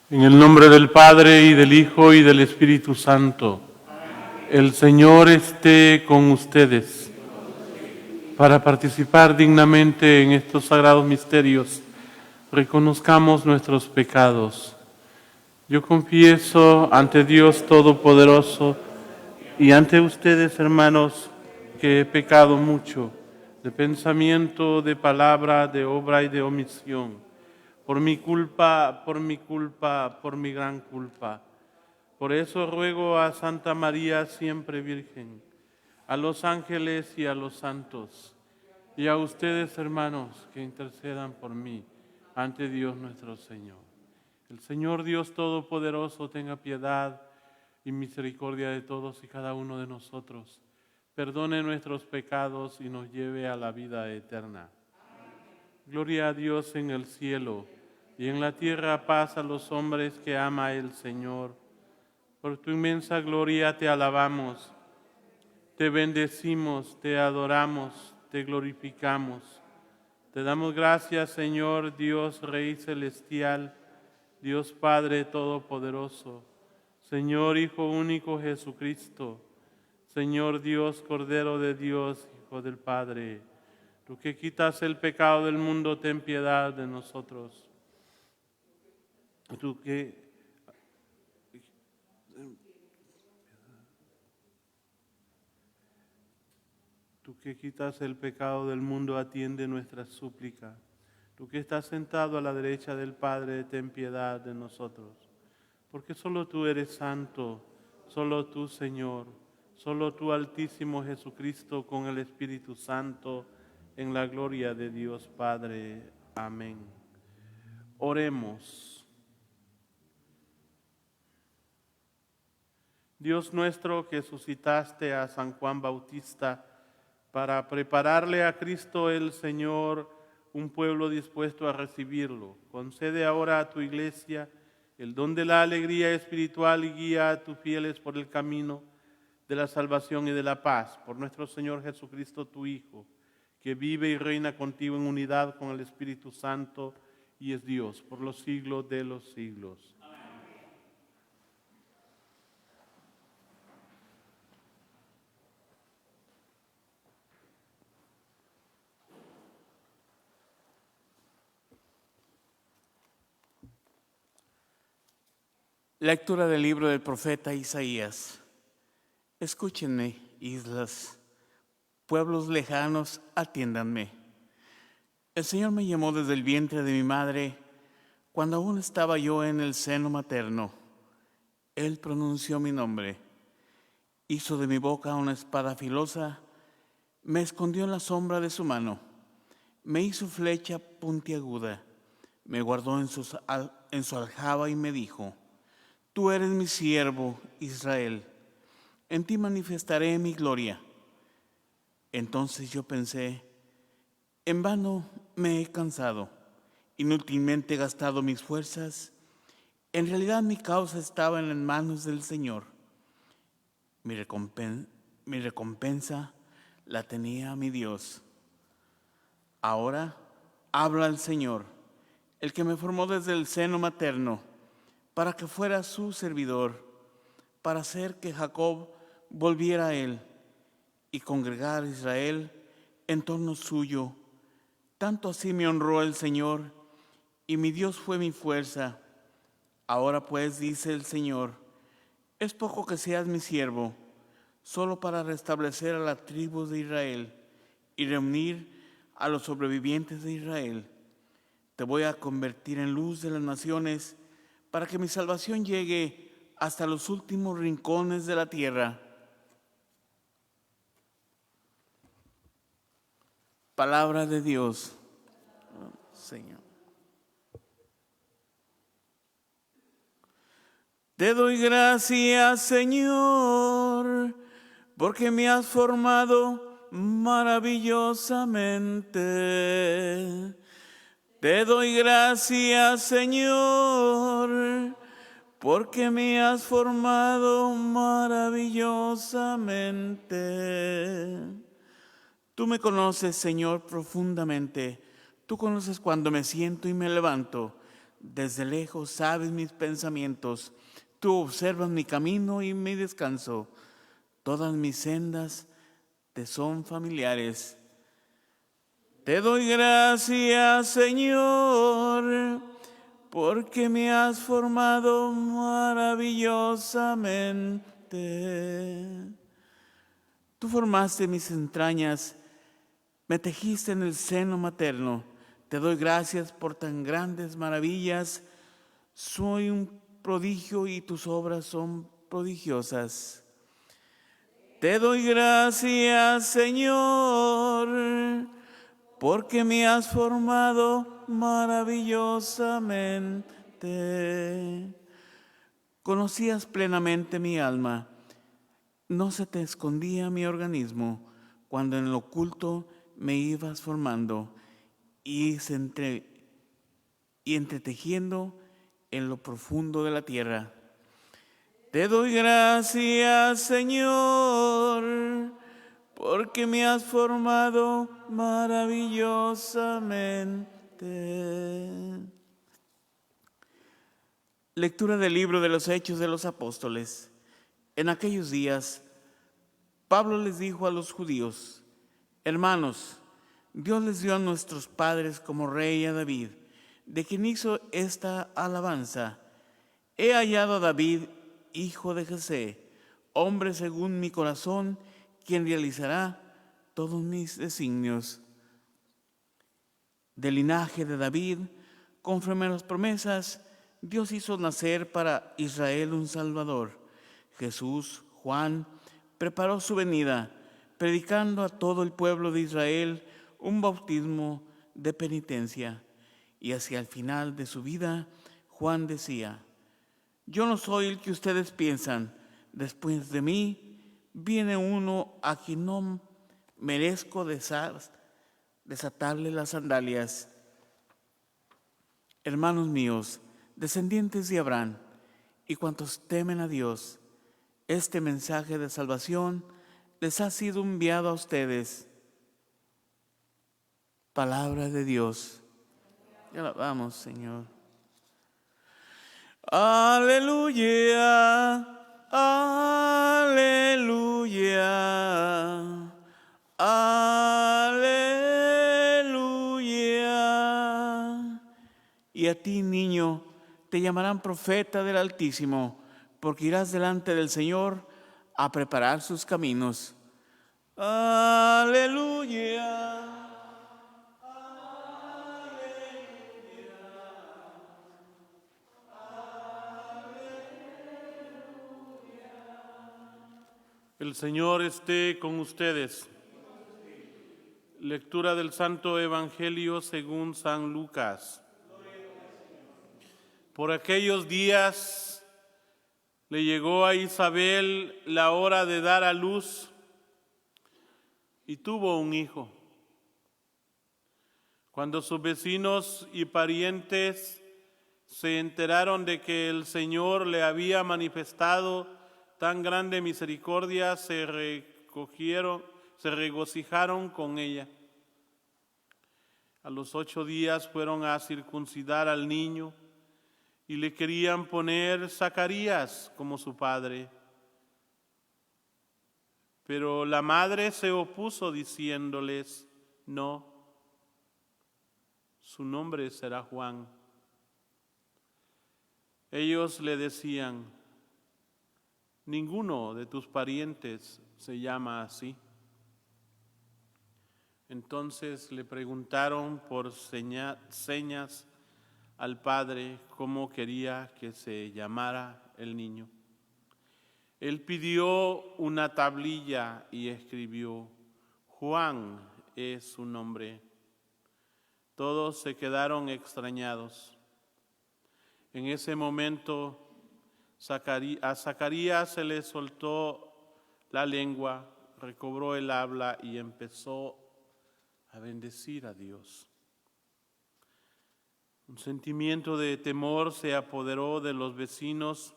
En el nombre del Padre, y del Hijo, y del Espíritu Santo. El Señor esté con ustedes. Para participar dignamente en estos sagrados misterios, reconozcamos nuestros pecados. Yo confieso ante Dios Todopoderoso y ante ustedes, hermanos, que he pecado mucho, de pensamiento, de palabra, de obra y de omisión. Por mi culpa, por mi gran culpa. Por eso ruego a Santa María, siempre Virgen, a los ángeles y a los santos, y a ustedes, hermanos, que intercedan por mí ante Dios nuestro Señor. El Señor Dios Todopoderoso tenga piedad y misericordia de todos y cada uno de nosotros. Perdone nuestros pecados y nos lleve a la vida eterna. Gloria a Dios en el cielo, y en la tierra paz a los hombres que ama el Señor. Por tu inmensa gloria te alabamos, te bendecimos, te adoramos, te glorificamos. Te damos gracias, Señor Dios Rey Celestial, Dios Padre Todopoderoso, Señor Hijo único Jesucristo, Señor Dios Cordero de Dios, Hijo del Padre. Tú que quitas el pecado del mundo, ten piedad de nosotros. Tú que quitas el pecado del mundo, atiende nuestra súplica. Tú que estás sentado a la derecha del Padre, ten piedad de nosotros. Porque solo tú eres santo, solo tú, Señor, solo tú, Altísimo Jesucristo, con el Espíritu Santo, en la gloria de Dios Padre. Amén. Oremos. Dios nuestro, que suscitaste a San Juan Bautista para prepararle a Cristo el Señor, un pueblo dispuesto a recibirlo, concede ahora a tu iglesia el don de la alegría espiritual y guía a tus fieles por el camino de la salvación y de la paz. Por nuestro Señor Jesucristo, tu Hijo, que vive y reina contigo en unidad con el Espíritu Santo y es Dios por los siglos de los siglos. Lectura del libro del profeta Isaías. Escúchenme, islas, pueblos lejanos, atiéndanme. El Señor me llamó desde el vientre de mi madre, cuando aún estaba yo en el seno materno. Él pronunció mi nombre, hizo de mi boca una espada filosa, me escondió en la sombra de su mano, me hizo flecha puntiaguda, me guardó en su aljaba y me dijo: Tú eres mi siervo, Israel, en ti manifestaré mi gloria. Entonces yo pensé: en vano me he cansado, inútilmente he gastado mis fuerzas. En realidad mi causa estaba en las manos del Señor. Mi recompensa la tenía mi Dios. Ahora habla el Señor, el que me formó desde el seno materno, para que fuera su servidor, para hacer que Jacob volviera a él y congregar a Israel en torno suyo. Tanto así me honró el Señor, y mi Dios fue mi fuerza. Ahora pues, dice el Señor, es poco que seas mi siervo, solo para restablecer a las tribus de Israel y reunir a los sobrevivientes de Israel. Te voy a convertir en luz de las naciones, para que mi salvación llegue hasta los últimos rincones de la tierra. Palabra de Dios. Señor. Te doy gracias, Señor, porque me has formado maravillosamente. Te doy gracias, Señor, porque me has formado maravillosamente. Tú me conoces, Señor, profundamente. Tú conoces cuando me siento y me levanto. Desde lejos sabes mis pensamientos. Tú observas mi camino y mi descanso. Todas mis sendas te son familiares. Te doy gracias, Señor, porque me has formado maravillosamente. Tú formaste mis entrañas, me tejiste en el seno materno. Te doy gracias por tan grandes maravillas. Soy un prodigio y tus obras son prodigiosas. Te doy gracias, Señor, porque me has formado maravillosamente. Conocías plenamente mi alma, no se te escondía mi organismo, cuando en lo oculto me ibas formando y entretejiendo en lo profundo de la tierra. Te doy gracias, Señor, porque me has formado maravillosamente. Lectura del libro de los Hechos de los Apóstoles. En aquellos días, Pablo les dijo a los judíos: hermanos, Dios les dio a nuestros padres como rey a David, de quien hizo esta alabanza: he hallado a David, hijo de Jesé, hombre según mi corazón, quien realizará todos mis designios. Del linaje de David, conforme a las promesas, Dios hizo nacer para Israel un Salvador. Jesús, Juan, preparó su venida, predicando a todo el pueblo de Israel un bautismo de penitencia. Y hacia el final de su vida, Juan decía: yo no soy el que ustedes piensan. Después de mí viene uno a quien no merezco desatarle las sandalias. Hermanos míos, descendientes de Abraham, y cuantos temen a Dios, este mensaje de salvación les ha sido enviado a ustedes. Palabra de Dios. Te alabamos, Señor. Aleluya, aleluya, aleluya. Y a ti, niño, te llamarán profeta del Altísimo, porque irás delante del Señor a preparar sus caminos. Aleluya. El Señor esté con ustedes. Lectura del Santo Evangelio según San Lucas. Por aquellos días le llegó a Isabel la hora de dar a luz y tuvo un hijo. Cuando sus vecinos y parientes se enteraron de que el Señor le había manifestado tan grande misericordia, se regocijaron con ella. A los 8 días fueron a circuncidar al niño y le querían poner Zacarías como su padre. Pero la madre se opuso diciéndoles: no, su nombre será Juan. Ellos le decían: ninguno de tus parientes se llama así. Entonces le preguntaron por señas al padre cómo quería que se llamara el niño. Él pidió una tablilla y escribió: Juan es su nombre. Todos se quedaron extrañados. En ese momento a Zacarías se le soltó la lengua, recobró el habla y empezó a bendecir a Dios. Un sentimiento de temor se apoderó de los vecinos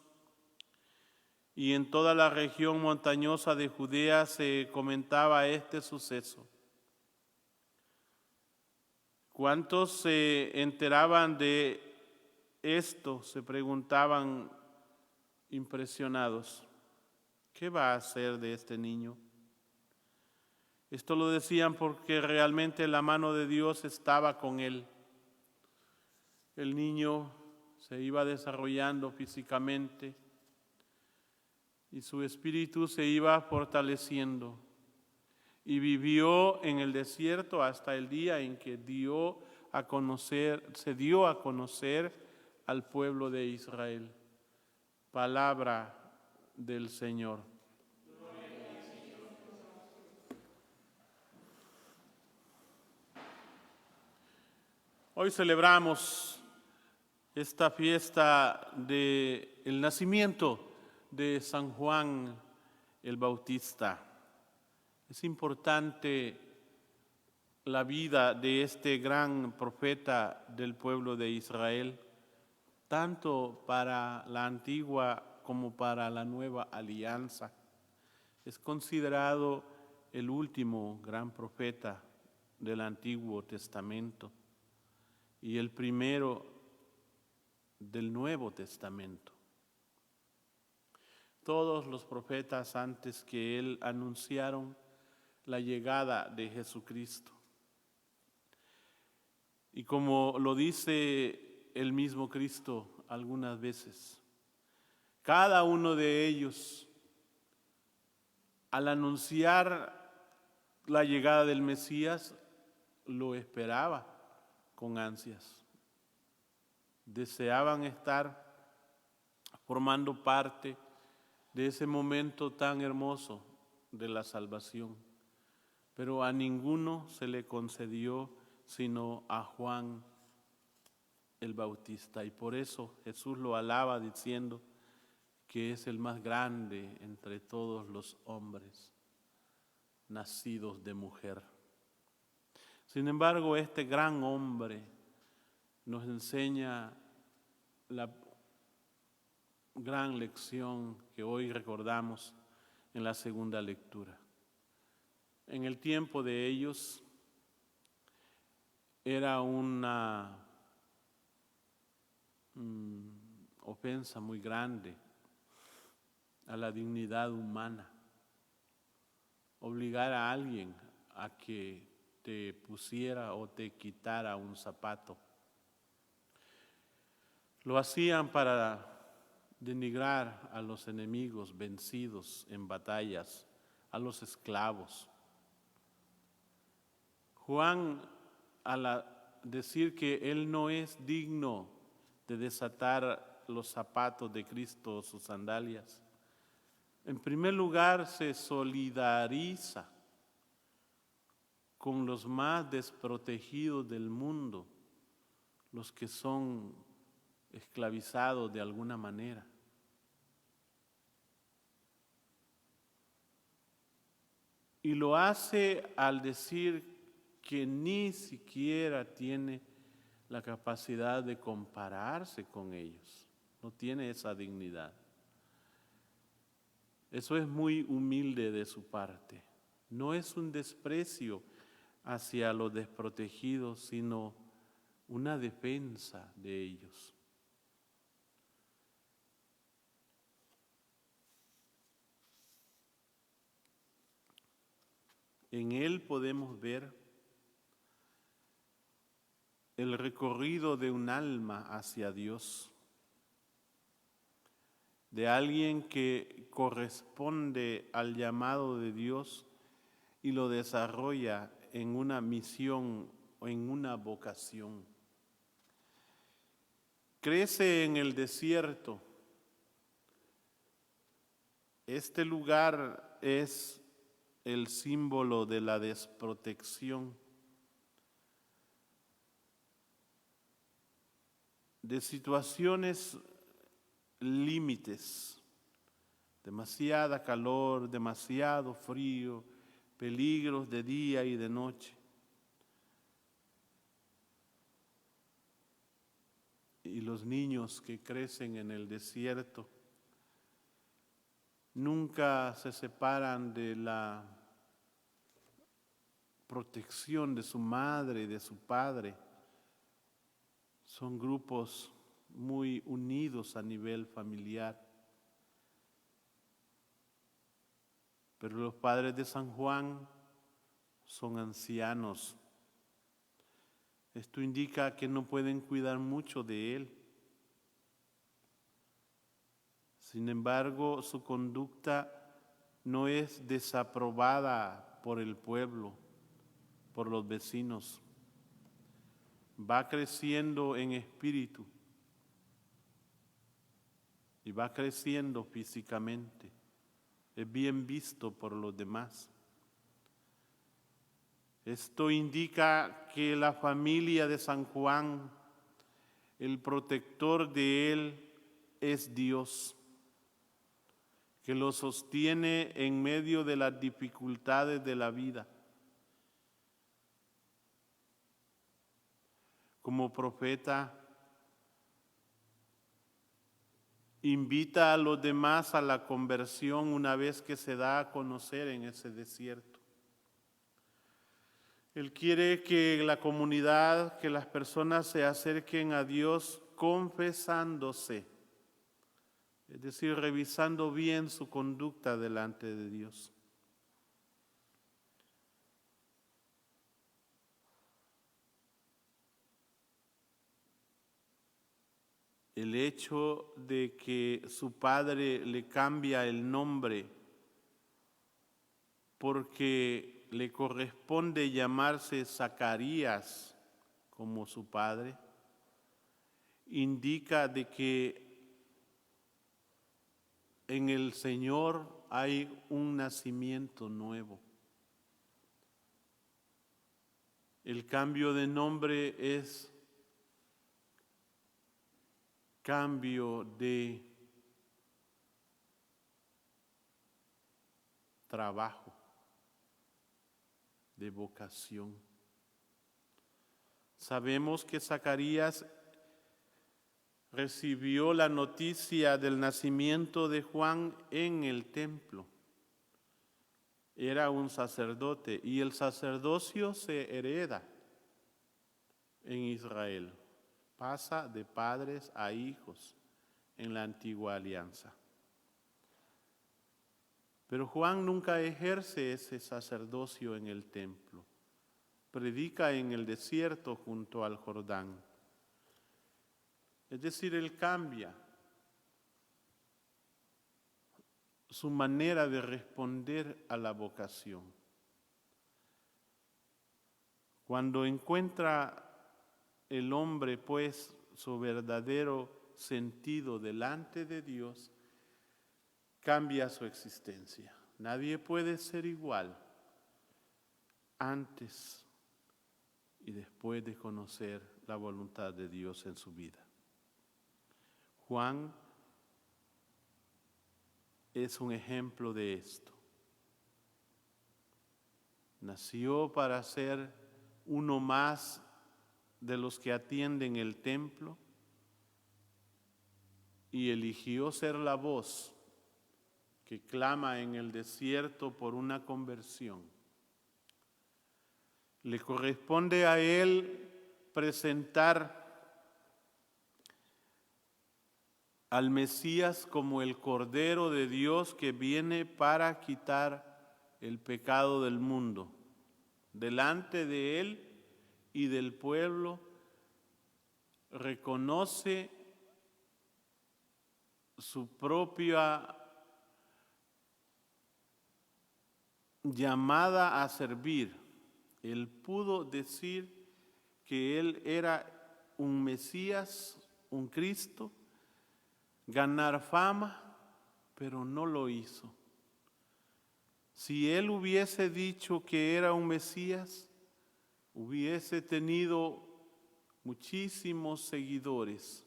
y en toda la región montañosa de Judea se comentaba este suceso. ¿Cuántos se enteraban de esto se preguntaban impresionados: ¿qué va a hacer de este niño? Esto lo decían porque realmente la mano de Dios estaba con él. El niño se iba desarrollando físicamente y su espíritu se iba fortaleciendo, y vivió en el desierto hasta el día en que se dio a conocer al pueblo de Israel. Palabra del Señor. Hoy celebramos esta fiesta del nacimiento de San Juan el Bautista. Es importante la vida de este gran profeta del pueblo de Israel, tanto para la antigua como para la nueva alianza. Es considerado el último gran profeta del Antiguo Testamento y el primero del Nuevo Testamento. Todos los profetas antes que él anunciaron la llegada de Jesucristo. Y como lo dice el mismo Cristo algunas veces, cada uno de ellos, al anunciar la llegada del Mesías, lo esperaba con ansias. Deseaban estar formando parte de ese momento tan hermoso de la salvación. Pero a ninguno se le concedió sino a Juan el Bautista. Y por eso Jesús lo alaba diciendo que es el más grande entre todos los hombres nacidos de mujer. Sin embargo, este gran hombre nos enseña la gran lección que hoy recordamos en la segunda lectura. En el tiempo de ellos era una ofensa muy grande a la dignidad humana obligar a alguien a que te pusiera o te quitara un zapato. Lo hacían para denigrar a los enemigos vencidos en batallas, a los esclavos. Juan, al decir que él no es digno de desatar los zapatos de Cristo o sus sandalias, en primer lugar se solidariza con los más desprotegidos del mundo, los que son esclavizados de alguna manera. Y lo hace al decir que ni siquiera tiene la capacidad de compararse con ellos, no tiene esa dignidad. Eso es muy humilde de su parte. No es un desprecio hacia los desprotegidos, sino una defensa de ellos. En él podemos ver el recorrido de un alma hacia Dios, de alguien que corresponde al llamado de Dios y lo desarrolla en una misión o en una vocación. Crece en el desierto. Este lugar es el símbolo de la desprotección, de situaciones límites, demasiada calor, demasiado frío, peligros de día y de noche. Y los niños que crecen en el desierto nunca se separan de la protección de su madre y de su padre. Son grupos muy unidos a nivel familiar. Pero los padres de San Juan son ancianos. Esto indica que no pueden cuidar mucho de él. Sin embargo, su conducta no es desaprobada por el pueblo, por los vecinos. Va creciendo en espíritu y va creciendo físicamente. Es bien visto por los demás. Esto indica que la familia de San Juan, el protector de él, es Dios, que lo sostiene en medio de las dificultades de la vida. Como profeta, invita a los demás a la conversión una vez que se da a conocer en ese desierto. Él quiere que la comunidad, que las personas se acerquen a Dios confesándose, es decir, revisando bien su conducta delante de Dios. El hecho de que su padre le cambia el nombre porque le corresponde llamarse Zacarías como su padre, indica de que en el Señor hay un nacimiento nuevo. El cambio de nombre es cambio de trabajo, de vocación. Sabemos que Zacarías recibió la noticia del nacimiento de Juan en el templo. Era un sacerdote y el sacerdocio se hereda en Israel. Pasa de padres a hijos en la antigua alianza. Pero Juan nunca ejerce ese sacerdocio en el templo. Predica en el desierto junto al Jordán. Es decir, él cambia su manera de responder a la vocación. Cuando encuentra el hombre, pues, su verdadero sentido delante de Dios, cambia su existencia. Nadie puede ser igual antes y después de conocer la voluntad de Dios en su vida. Juan es un ejemplo de esto. Nació para ser uno más de los que atienden el templo y eligió ser la voz que clama en el desierto por una conversión. Le corresponde a él presentar al Mesías como el Cordero de Dios que viene para quitar el pecado del mundo. Delante de él y del pueblo reconoce su propia llamada a servir. Él pudo decir que él era un Mesías, un Cristo, ganar fama, pero no lo hizo. Si él hubiese dicho que era un Mesías, hubiese tenido muchísimos seguidores,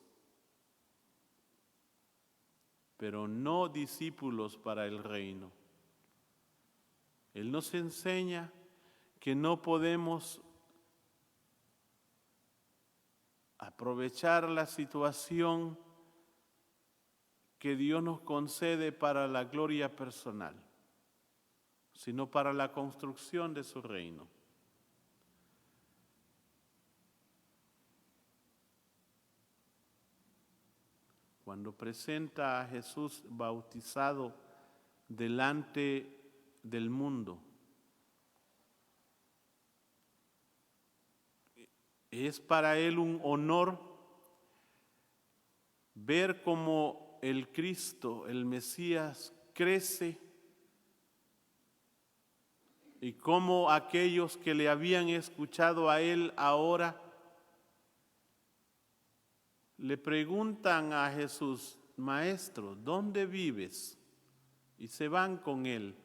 pero no discípulos para el reino. Él nos enseña que no podemos aprovechar la situación que Dios nos concede para la gloria personal, sino para la construcción de su reino. cuando presenta a Jesús bautizado delante del mundo, es para él un honor ver cómo el Cristo, el Mesías, crece y cómo aquellos que le habían escuchado a él ahora le preguntan a Jesús: Maestro, ¿dónde vives? Y se van con él.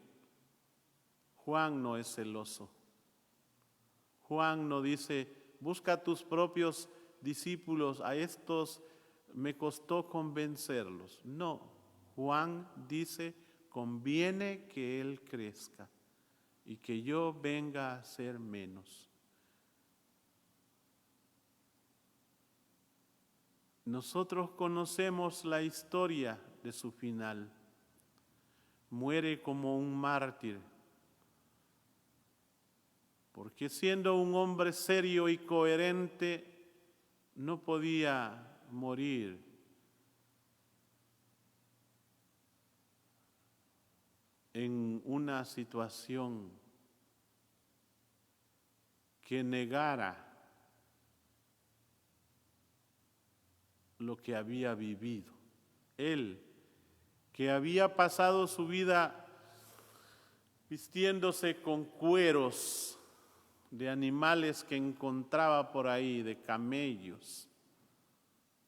Juan no es celoso. Juan no dice: busca tus propios discípulos, a estos me costó convencerlos. No, Juan dice: conviene que él crezca y que yo venga a ser menos. Nosotros conocemos la historia de su final. Muere como un mártir, porque siendo un hombre serio y coherente, no podía morir en una situación que negara lo que había vivido. Él, que había pasado su vida vistiéndose con cueros de animales que encontraba por ahí, de camellos.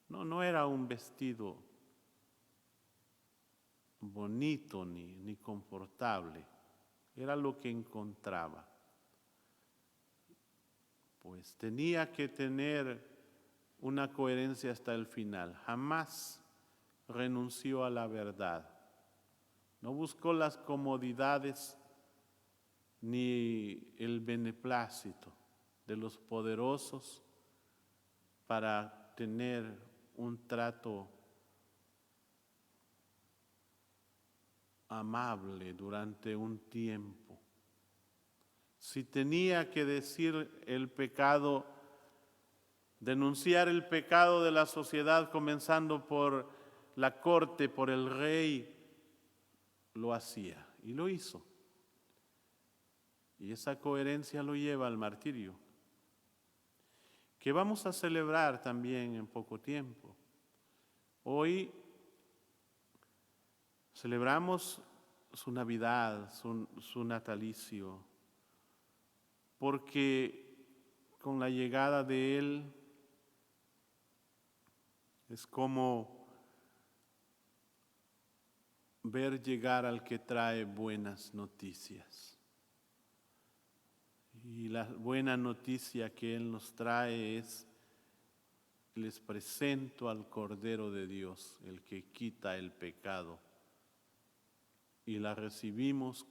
No era un vestido bonito ni confortable, era lo que encontraba. Pues tenía que tener una coherencia hasta el final. Jamás renunció a la verdad. No buscó las comodidades ni el beneplácito de los poderosos para tener un trato amable durante un tiempo. Si tenía que decir el pecado, denunciar el pecado de la sociedad, comenzando por la corte, por el rey, lo hacía y lo hizo. Y esa coherencia lo lleva al martirio, que vamos a celebrar también en poco tiempo. Hoy celebramos su Navidad, su natalicio, porque con la llegada de Él es como ver llegar al que trae buenas noticias. Y la buena noticia que Él nos trae es: les presento al Cordero de Dios, el que quita el pecado. Y la recibimos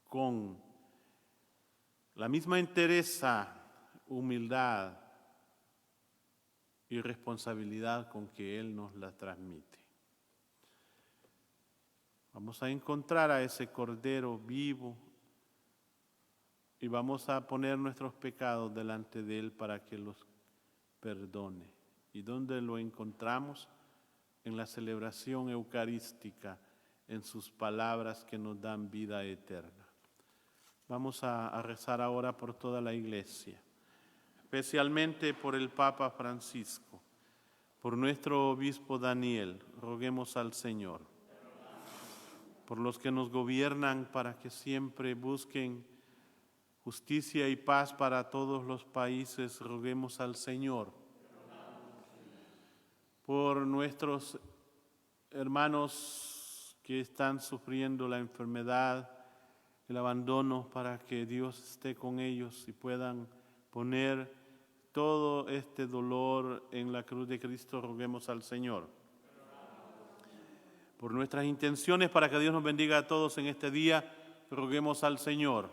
con la misma entereza, humildad y responsabilidad con que Él nos la transmite. Vamos a encontrar a ese Cordero vivo y vamos a poner nuestros pecados delante de Él para que los perdone. ¿Y dónde lo encontramos? En la celebración eucarística, en sus palabras que nos dan vida eterna. Vamos a rezar ahora por toda la Iglesia, especialmente por el Papa Francisco, por nuestro obispo Daniel. Roguemos al Señor. Por los que nos gobiernan, para que siempre busquen justicia y paz para todos los países, roguemos al Señor. Por nuestros hermanos que están sufriendo la enfermedad, el abandono, para que Dios esté con ellos y puedan poner todo este dolor en la cruz de Cristo, roguemos al Señor. Por nuestras intenciones, para que Dios nos bendiga a todos en este día, roguemos al Señor.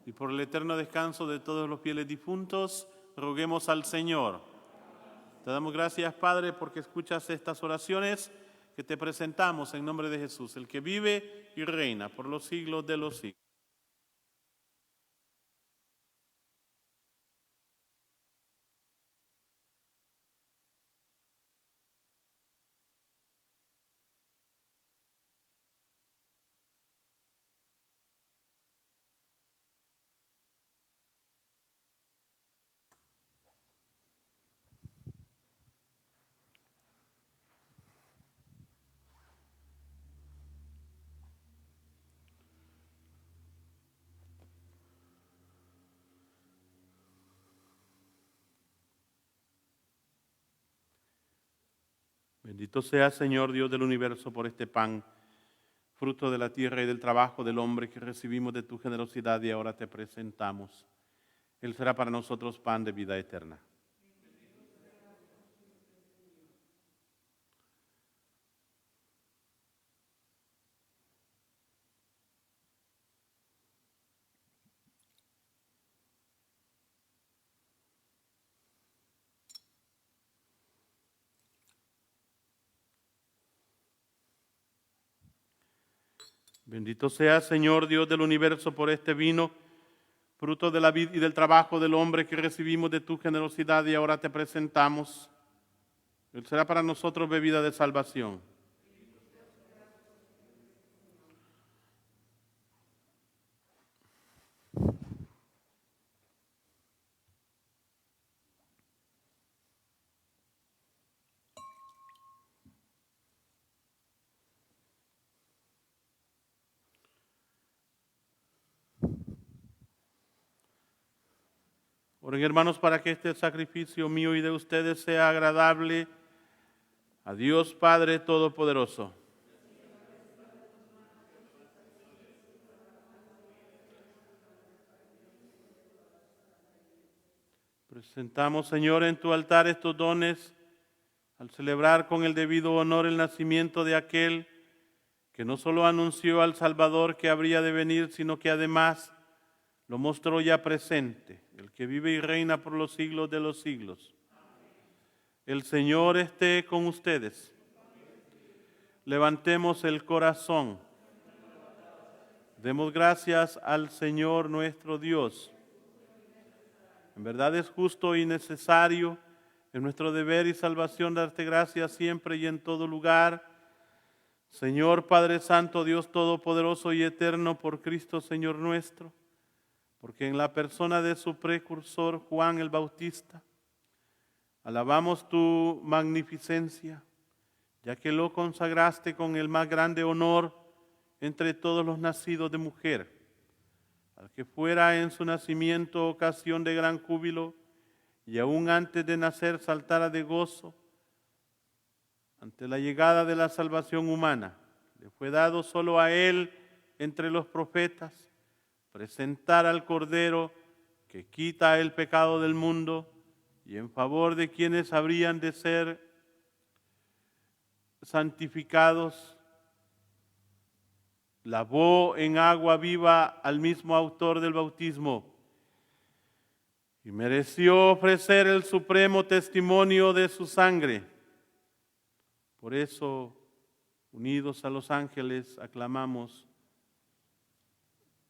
Y por el eterno descanso de todos los fieles difuntos, roguemos al Señor. Te damos gracias, Padre, porque escuchas estas oraciones que te presentamos en nombre de Jesús, el que vive y reina por los siglos de los siglos. Bendito sea, Señor Dios del universo, por este pan, fruto de la tierra y del trabajo del hombre que recibimos de tu generosidad y ahora te presentamos. Él será para nosotros pan de vida eterna. Bendito sea, Señor Dios del universo, por este vino, fruto de la vid y del trabajo del hombre que recibimos de tu generosidad y ahora te presentamos. Él será para nosotros bebida de salvación. Oren, hermanos, para que este sacrificio mío y de ustedes sea agradable a Dios Padre Todopoderoso. Presentamos, Señor, en tu altar estos dones al celebrar con el debido honor el nacimiento de aquel que no solo anunció al Salvador que habría de venir, sino que además lo mostró ya presente, el que vive y reina por los siglos de los siglos. El Señor esté con ustedes. Levantemos el corazón. Demos gracias al Señor nuestro Dios. En verdad es justo y necesario, es nuestro deber y salvación darte gracias siempre y en todo lugar. Señor Padre Santo, Dios Todopoderoso y Eterno, por Cristo Señor nuestro, porque en la persona de su precursor Juan el Bautista, alabamos tu magnificencia, ya que lo consagraste con el más grande honor entre todos los nacidos de mujer, al que fuera en su nacimiento ocasión de gran júbilo, y aún antes de nacer saltara de gozo ante la llegada de la salvación humana. Le fue dado solo a él entre los profetas presentar al Cordero que quita el pecado del mundo, y en favor de quienes habrían de ser santificados, lavó en agua viva al mismo autor del bautismo y mereció ofrecer el supremo testimonio de su sangre. Por eso, unidos a los ángeles, aclamamos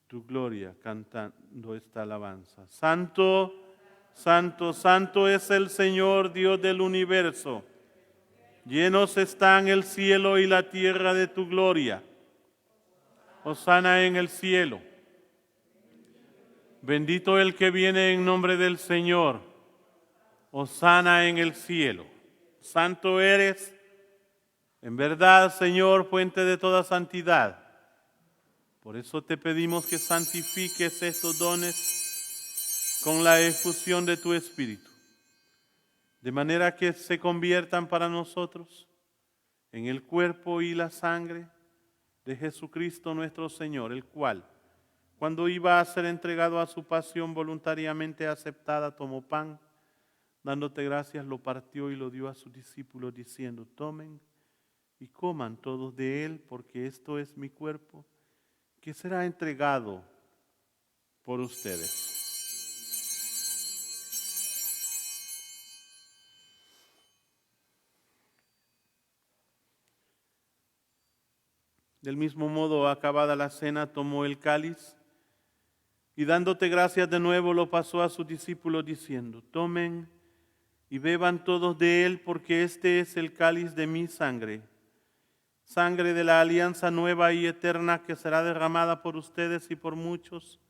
tu gloria cantando esta alabanza. Santo, santo, santo es el Señor Dios del universo. Llenos están el cielo y la tierra de tu gloria. Hosana en el cielo. Bendito el que viene en nombre del Señor. Hosana en el cielo. Santo eres, en verdad, Señor, fuente de toda santidad. Por eso te pedimos que santifiques estos dones con la efusión de tu Espíritu, de manera que se conviertan para nosotros en el cuerpo y la sangre de Jesucristo nuestro Señor, el cual, cuando iba a ser entregado a su pasión voluntariamente aceptada, tomó pan, dándote gracias, lo partió y lo dio a sus discípulos, diciendo: tomen y coman todos de él, porque esto es mi cuerpo, que será entregado por ustedes. Del mismo modo, acabada la cena, tomó el cáliz y dándote gracias de nuevo, lo pasó a sus discípulos diciendo: tomen y beban todos de él, porque este es el cáliz de mi sangre, sangre de la alianza nueva y eterna, que será derramada por ustedes y por muchos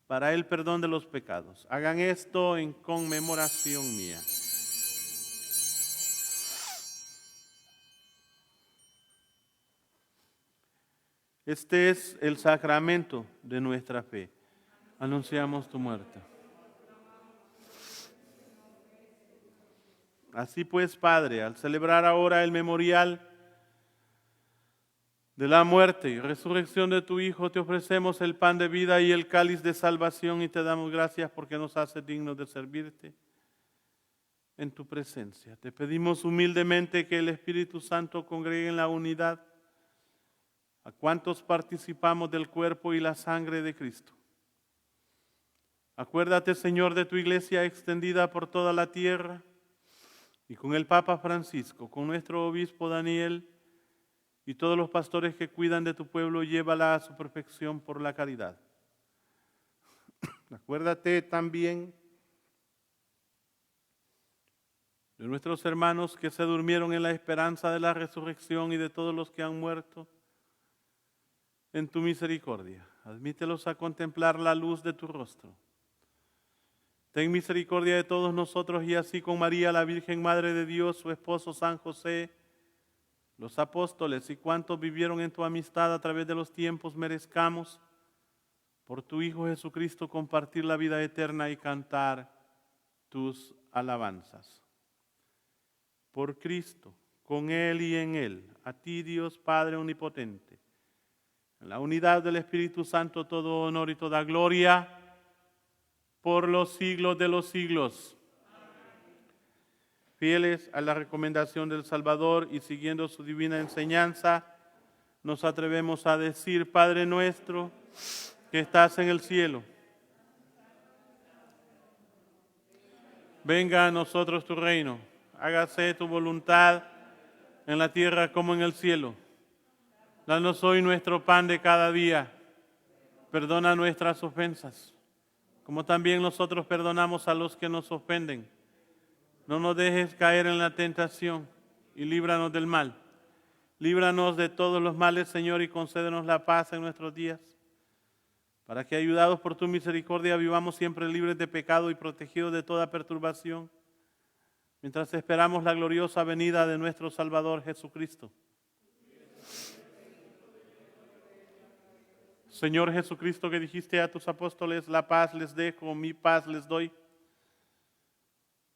para el perdón de los pecados. Hagan esto en conmemoración mía. Este es el sacramento de nuestra fe. Anunciamos tu muerte. Así pues, Padre, al celebrar ahora el memorial de la muerte y resurrección de tu Hijo, te ofrecemos el pan de vida y el cáliz de salvación y te damos gracias porque nos haces dignos de servirte en tu presencia. Te pedimos humildemente que el Espíritu Santo congregue en la unidad a cuantos participamos del cuerpo y la sangre de Cristo. Acuérdate, Señor, de tu iglesia extendida por toda la tierra y con el Papa Francisco, con nuestro obispo Daniel y todos los pastores que cuidan de tu pueblo, llévala a su perfección por la caridad. Acuérdate también de nuestros hermanos que se durmieron en la esperanza de la resurrección y de todos los que han muerto en tu misericordia. Admítelos a contemplar la luz de tu rostro. Ten misericordia de todos nosotros y así con María, la Virgen Madre de Dios, su esposo San José, los apóstoles y cuantos vivieron en tu amistad a través de los tiempos, merezcamos por tu Hijo Jesucristo compartir la vida eterna y cantar tus alabanzas. Por Cristo, con Él y en Él, a ti Dios Padre Omnipotente, en la unidad del Espíritu Santo, todo honor y toda gloria por los siglos de los siglos. Fieles a la recomendación del Salvador y siguiendo su divina enseñanza, nos atrevemos a decir: Padre nuestro que estás en el cielo, venga a nosotros tu reino, hágase tu voluntad en la tierra como en el cielo. Danos hoy nuestro pan de cada día, perdona nuestras ofensas, como también nosotros perdonamos a los que nos ofenden. No nos dejes caer en la tentación y líbranos del mal. Líbranos de todos los males, Señor, y concédenos la paz en nuestros días, para que, ayudados por tu misericordia, vivamos siempre libres de pecado y protegidos de toda perturbación, mientras esperamos la gloriosa venida de nuestro Salvador Jesucristo. Señor Jesucristo, que dijiste a tus apóstoles: la paz les dejo, mi paz les doy.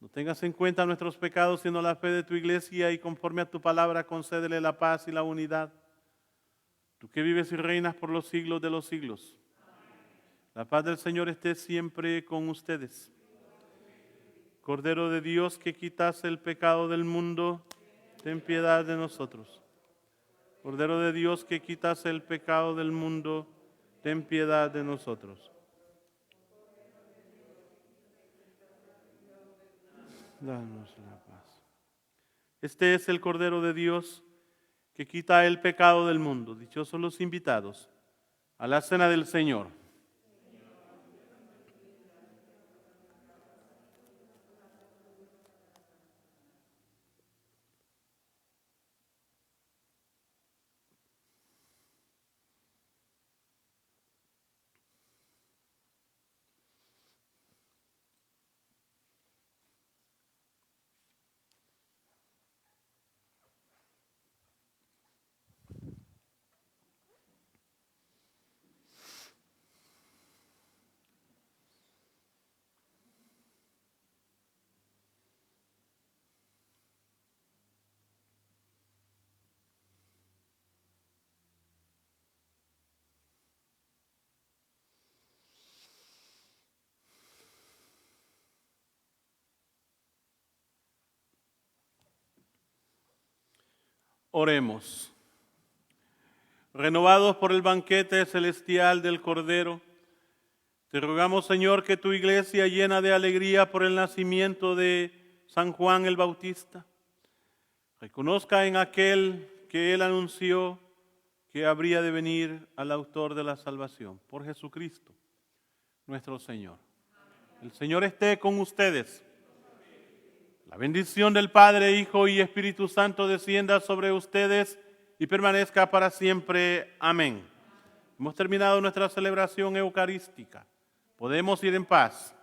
No tengas en cuenta nuestros pecados, sino la fe de tu iglesia, y conforme a tu palabra concédele la paz y la unidad. Tú que vives y reinas por los siglos de los siglos. La paz del Señor esté siempre con ustedes. Cordero de Dios, que quitas el pecado del mundo, ten piedad de nosotros. Cordero de Dios, que quitas el pecado del mundo, ten piedad de nosotros. Danos la paz. Este es el Cordero de Dios que quita el pecado del mundo. Dichosos los invitados a la cena del Señor. Oremos. Renovados por el banquete celestial del Cordero, te rogamos, Señor, que tu iglesia, llena de alegría por el nacimiento de San Juan el Bautista, reconozca en aquel que él anunció que habría de venir al autor de la salvación, por Jesucristo, nuestro Señor. El Señor esté con ustedes. La bendición del Padre, Hijo y Espíritu Santo descienda sobre ustedes y permanezca para siempre. Amén. Hemos terminado nuestra celebración eucarística. Podemos ir en paz.